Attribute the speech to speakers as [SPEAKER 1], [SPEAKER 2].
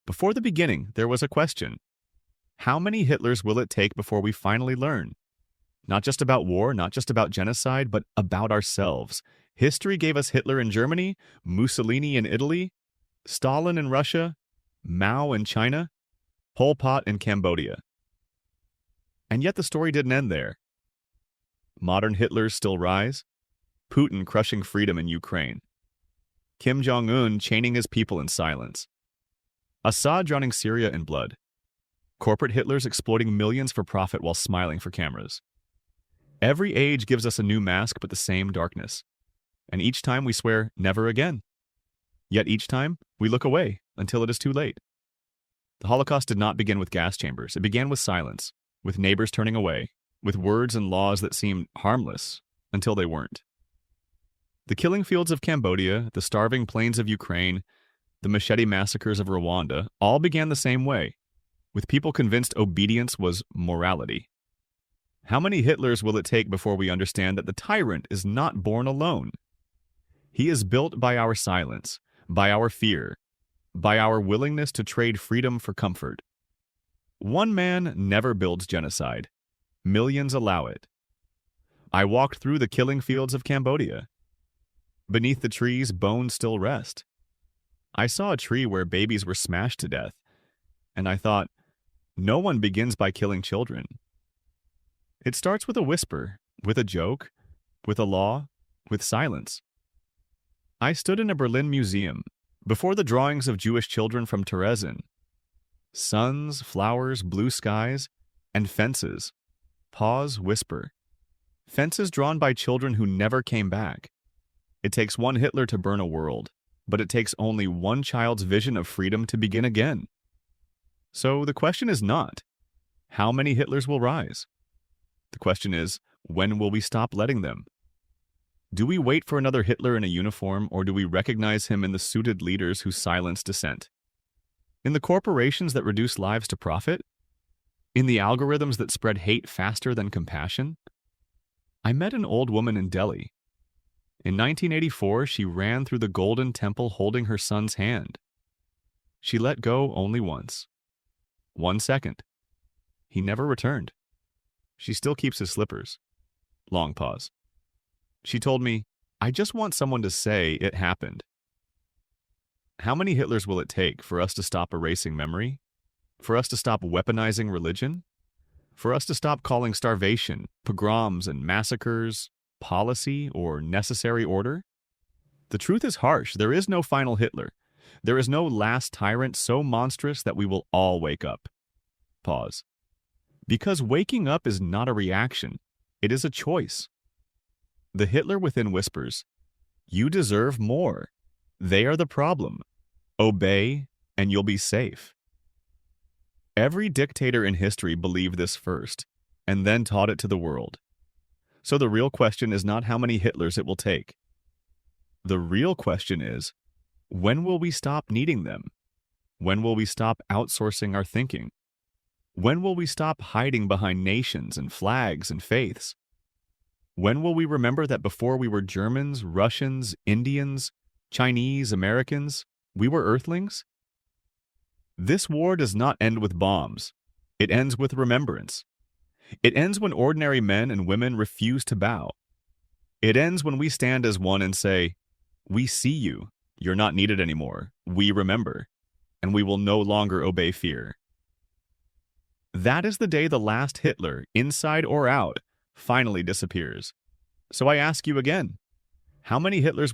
[SPEAKER 1] Before the beginning, there was a question. How many Hitlers will it take before we finally learn? Not just about war, not just about genocide, but about ourselves. History gave us Hitler in Germany, Mussolini in Italy, Stalin in Russia, Mao in China, Pol Pot in Cambodia. And yet the story didn't end there. Modern Hitlers still rise. Putin crushing freedom in Ukraine. Kim Jong-un chaining his people in silence. Assad drowning Syria in blood. Corporate Hitlers exploiting millions for profit while smiling for cameras. Every age gives us a new mask but the same darkness. And each time we swear never again. Yet each time we look away until it is too late. The Holocaust did not begin with gas chambers. It began with silence, with neighbors turning away, with words and laws that seemed harmless until they weren't. The killing fields of Cambodia, the starving plains of Ukraine, the machete massacres of Rwanda all began the same way, with people convinced obedience was morality. How many Hitlers will it take before we understand that the tyrant is not born alone? He is built by our silence, by our fear, by our willingness to trade freedom for comfort. One man never builds genocide. Millions allow it. I walked through the killing fields of Cambodia. Beneath the trees, bones still rest. I saw a tree where babies were smashed to death, and I thought, no one begins by killing children. It starts with a whisper, with a joke, with a law, with silence. I stood in a Berlin museum, before the drawings of Jewish children from Terezin. Suns, flowers, blue skies, and fences. Pause, whisper. Fences drawn by children who never came back. It takes one Hitler to burn a world, but it takes only one child's vision of freedom to begin again. So the question is not, how many Hitlers will rise? The question is, when will we stop letting them? Do we wait for another Hitler in a uniform, or do we recognize him in the suited leaders who silence dissent? In the corporations that reduce lives to profit? In the algorithms that spread hate faster than compassion? I met an old woman in Delhi. In 1984, she ran through the Golden Temple holding her son's hand. She let go only once. 1 second. He never returned. She still keeps his slippers. Long pause. She told me, I just want someone to say it happened. How many Hitlers will it take for us to stop erasing memory? For us to stop weaponizing religion? For us to stop calling starvation, pogroms, and massacres policy or necessary order? The truth is harsh. There is no final Hitler. There is no last tyrant so monstrous that we will all wake up. Pause. Because waking up is not a reaction. It is a choice. The Hitler within whispers, you deserve more. They are the problem. Obey, and you'll be safe. Every dictator in history believed this first, and then taught it to the world. So the real question is not how many Hitlers it will take. The real question is, when will we stop needing them? When will we stop outsourcing our thinking? When will we stop hiding behind nations and flags and faiths? When will we remember that before we were Germans, Russians, Indians, Chinese, Americans, we were Earthlings? This war does not end with bombs. It ends with remembrance. It ends when ordinary men and women refuse to bow. It ends when we stand as one and say, we see you. You're not needed anymore. We remember. And we will no longer obey fear. That is the day the last Hitler, inside or out, finally disappears. So I ask you again, how many Hitlers